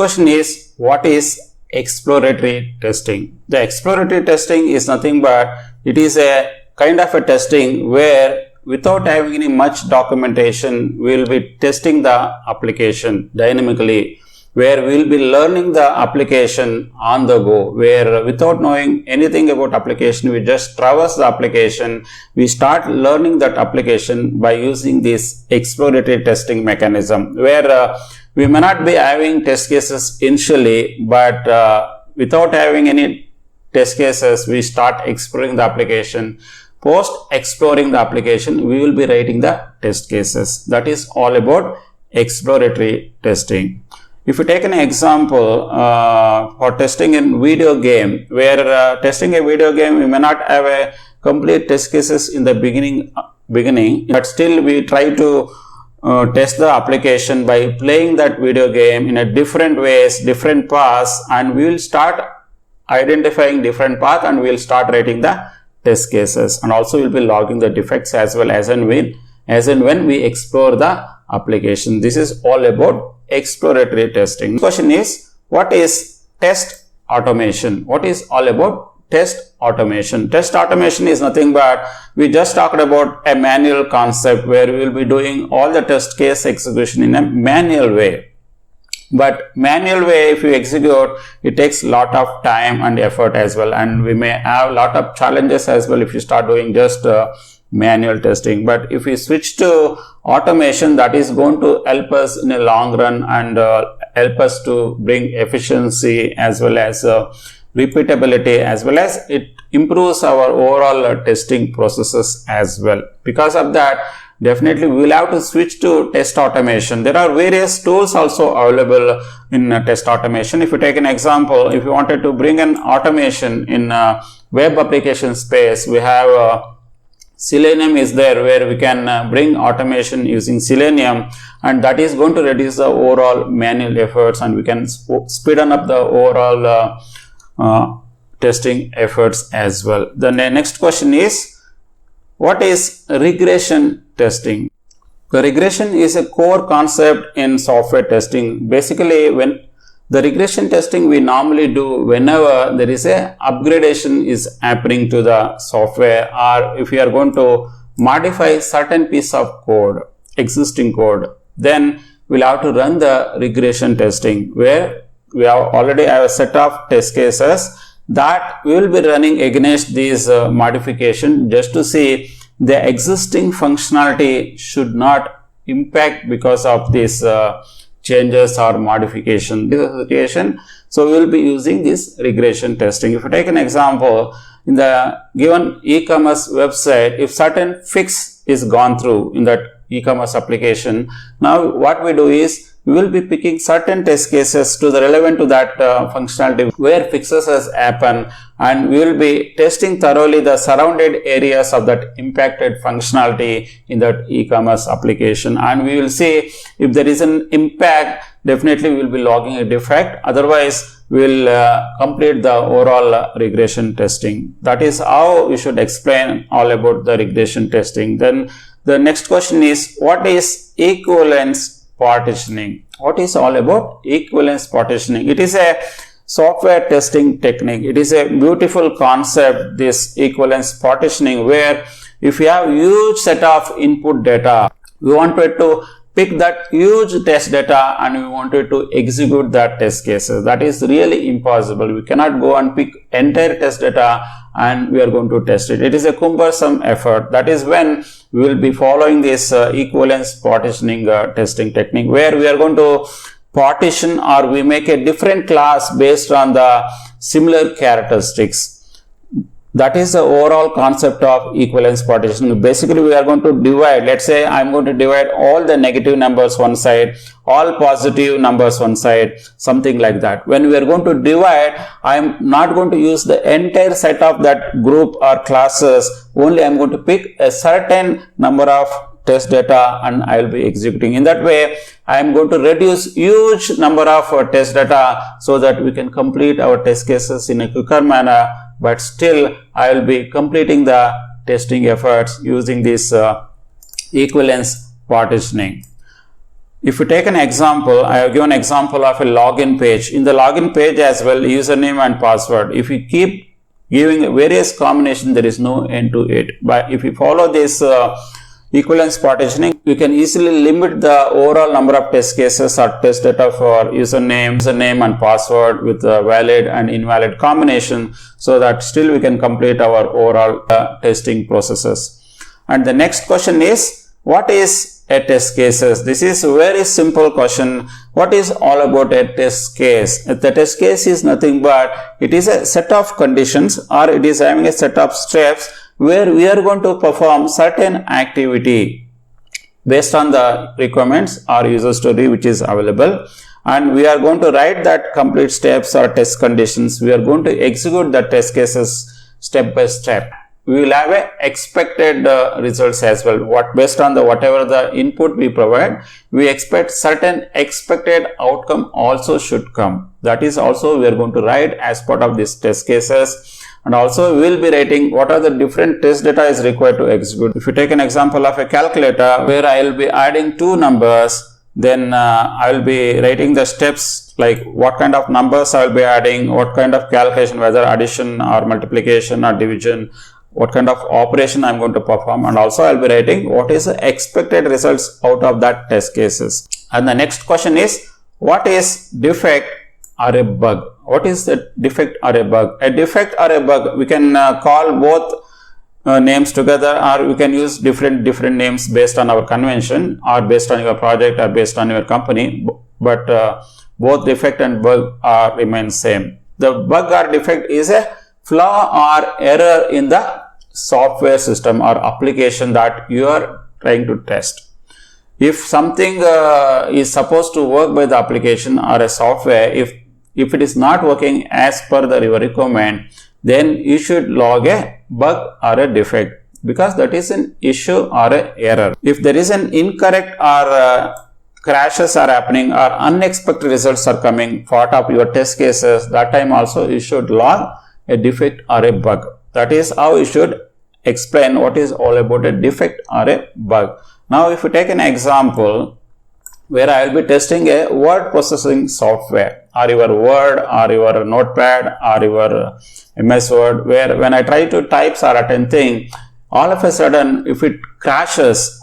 question is, what is exploratory testing? The exploratory testing is nothing but it is a kind of a testing where without having any much documentation, we will be testing the application dynamically, where we will be learning the application on the go, where without knowing anything about application, we just traverse the application, we start learning that application by using this exploratory testing mechanism, where we may not be having test cases initially, but without having any test cases, we start exploring the application. Post exploring the application, we will be writing the test cases. That is all about exploratory testing. If you take an example for testing in video game, where testing a video game, we may not have a complete test cases in the beginning, but still we try to test the application by playing that video game in a different ways, different paths, and we will start identifying different path and we will start writing the test cases, and also we will be logging the defects as well as and when we explore the application. This is all about exploratory testing. The question is, what is test automation? What is all about test automation? Test automation is nothing but we just talked about a manual concept where we will be doing all the test case execution in a manual way. But manual way, if you execute, it takes lot of time and effort as well, and we may have lot of challenges as well if you start doing just manual testing. But if we switch to automation, that is going to help us in a long run and help us to bring efficiency as well as repeatability, as well as it improves our overall testing processes as well. Because of that, definitely we will have to switch to test automation. There are various tools also available in test automation. If you take an example, if you wanted to bring an automation in web application space, we have Selenium is there, where we can bring automation using Selenium, and that is going to reduce the overall manual efforts, and we can speed up the overall testing efforts as well. The next question is, what is regression testing? The regression is a core concept in software testing. Basically, when the regression testing we normally do whenever there is a upgradation is happening to the software, or if we are going to modify certain piece of code, existing code, then we'll have to run the regression testing, where we already have a set of test cases that we will be running against these modification, just to see the existing functionality should not impact because of these changes or modification. So we will be using this regression testing. If you take an example, in the given e-commerce website, if certain fix is gone through in that e-commerce application, now what we do is we will be picking certain test cases to the relevant to that functionality where fixes has happened, and we will be testing thoroughly the surrounded areas of that impacted functionality in that e-commerce application, and we will see if there is an impact. Definitely we will be logging a defect, otherwise we will complete the overall regression testing. That is how we should explain all about the regression testing. Then the next question is, what is equivalence partitioning? What is all about equivalence partitioning? It is a software testing technique. It is a beautiful concept, this equivalence partitioning, where if you have huge set of input data, we wanted to pick that huge test data and we wanted to execute that test cases. That is really impossible. We cannot go and pick entire test data and we are going to test it. It is a cumbersome effort. That is when we will be following this equivalence partitioning testing technique, where we are going to partition, or we make a different class based on the similar characteristics. That is the overall concept of equivalence partitioning. Basically, we are going to divide. Let's say I am going to divide all the negative numbers one side, all positive numbers one side, something like that. When we are going to divide, I am not going to use the entire set of that group or classes. Only I am going to pick a certain number of test data and I will be executing. In that way, I am going to reduce huge number of test data so that we can complete our test cases in a quicker manner. But still, I will be completing the testing efforts using this equivalence partitioning. If you take an example, I have given an example of a login page. In the login page as well, username and password. If you keep giving various combinations, there is no end to it. But if you follow this equivalence partitioning, you can easily limit the overall number of test cases or test data for username and password with a valid and invalid combination, so that still we can complete our overall testing processes. And the next question is, what is a test cases? This is a very simple question. What is all about a test case? The test case is nothing but it is a set of conditions, or it is having a set of steps where we are going to perform certain activity based on the requirements or user story which is available, and we are going to write that complete steps or test conditions. We are going to execute the test cases step by step. We will have a expected results as well. Based on the whatever the input we provide, we expect certain expected outcome also should come. That is also we are going to write as part of these test cases. And also we will be writing what are the different test data is required to execute. If you take an example of a calculator where I will be adding two numbers, then I will be writing the steps like what kind of numbers I will be adding, what kind of calculation, whether addition or multiplication or division, what kind of operation I am going to perform, and also I will be writing what is the expected results out of that test cases. And the next question is, what is defect or a bug? What is the defect or a bug? A defect or a bug, we can call both names together, or we can use different names based on our convention or based on your project or based on your company, but both defect and bug remain same. The bug or defect is a flaw or error in the software system or application that you are trying to test. If something is supposed to work by the application or a software, if it is not working as per your requirement, then you should log a bug or a defect, because that is an issue or an error. If there is an incorrect or crashes are happening or unexpected results are coming part of your test cases, that time also you should log a defect or a bug. That is how you should explain what is all about a defect or a bug. Now if you take an example where I will be testing a word processing software, or your Word or your Notepad or your MS Word, where when I try to type certain thing, all of a sudden if it crashes,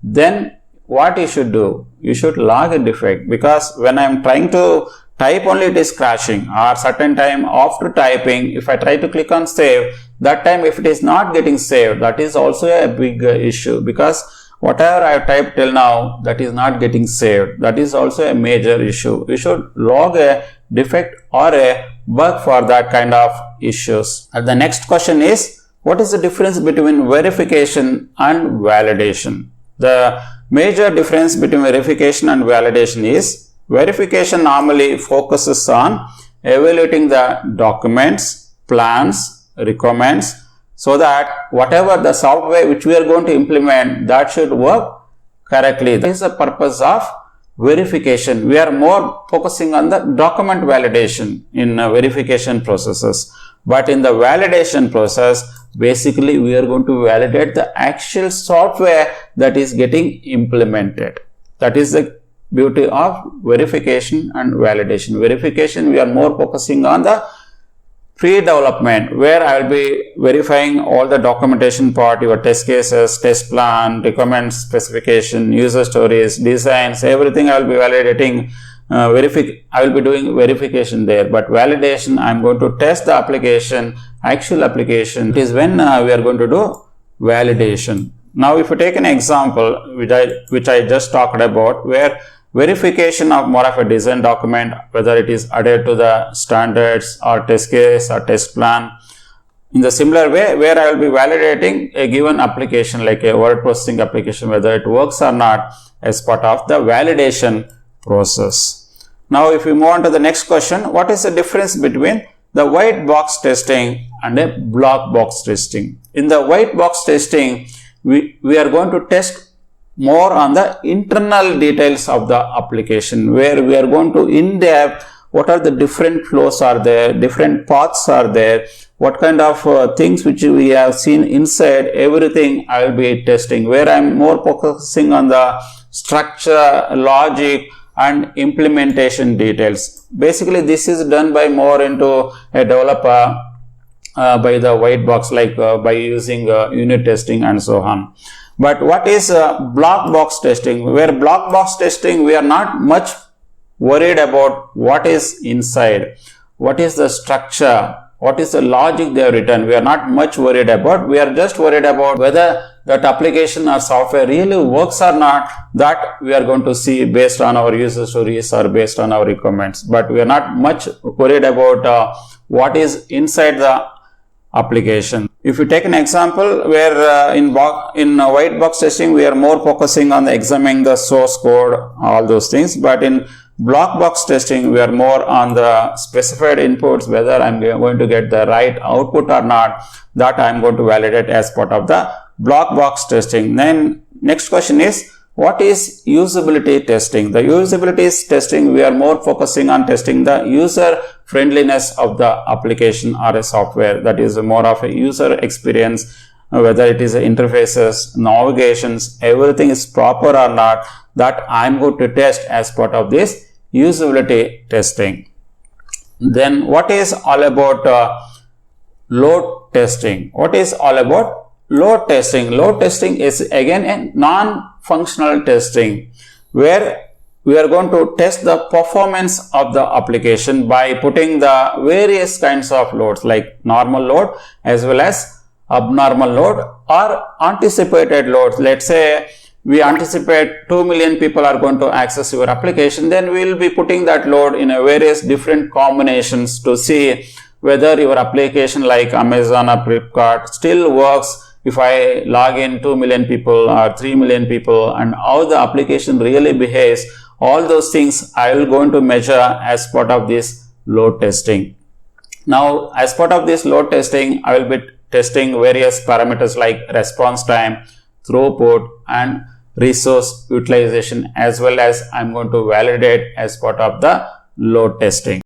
then what you should do? You should log a defect, because when I am trying to type only it is crashing, or certain time after typing if I try to click on save, that time if it is not getting saved, that is also a big issue, because whatever I have typed till now, that is not getting saved. That is also a major issue. You should log a defect or a bug for that kind of issues. And the next question is, what is the difference between verification and validation? The major difference between verification and validation is, verification normally focuses on evaluating the documents, plans, requirements, so that whatever the software which we are going to implement, that should work correctly. That is the purpose of verification. We are more focusing on the document validation in verification processes. But in the validation process, basically we are going to validate the actual software that is getting implemented. That is the beauty of verification and validation. Verification, we are more focusing on the pre-development, where I will be verifying all the documentation part, your test cases, test plan, requirements, specification, user stories, designs, everything I will be validating. I will be doing verification there, but validation, I am going to test the application, actual application. It is when we are going to do validation. Now if you take an example which I just talked about, where verification of more of a design document, whether it is added to the standards or test case or test plan, in the similar way, where I will be validating a given application like a word processing application, whether it works or not, as part of the validation process. Now if we move on to the next question, what is the difference between the white box testing and a black box testing? In the white box testing, we are going to test more on the internal details of the application, where we are going to in depth what are the different flows are there, different paths are there, what kind of things which we have seen inside, everything I will be testing, where I am more focusing on the structure, logic and implementation details. Basically this is done by more into a developer by the white box, like by using unit testing and so on. But what is black box testing? Where black box testing, we are not much worried about what is inside, what is the structure, what is the logic they have written. We are not much worried about. We are just worried about whether that application or software really works or not. That we are going to see based on our user stories or based on our requirements. But we are not much worried about what is inside the application. If you take an example where in white box testing, we are more focusing on examining the source code, all those things. But in black box testing, we are more on the specified inputs, whether I'm going to get the right output or not. That I'm going to validate as part of the black box testing. Then next question is, what is usability testing? The usability testing, we are more focusing on testing the user friendliness of the application or a software. That is more of a user experience, whether it is interfaces, navigations, everything is proper or not. That I am going to test as part of this usability testing. Then what is all about load testing? What is all about load testing? Load testing is again a non-functional testing, where we are going to test the performance of the application by putting the various kinds of loads, like normal load as well as abnormal load or anticipated loads. Let's say we anticipate 2 million people are going to access your application, then we will be putting that load in a various different combinations to see whether your application like Amazon or Flipkart still works if I log in 2 million people or 3 million people, and how the application really behaves. All those things I will going to measure as part of this load testing. Now, as part of this load testing, I will be testing various parameters like response time, throughput and resource utilization, as well as I'm going to validate as part of the load testing.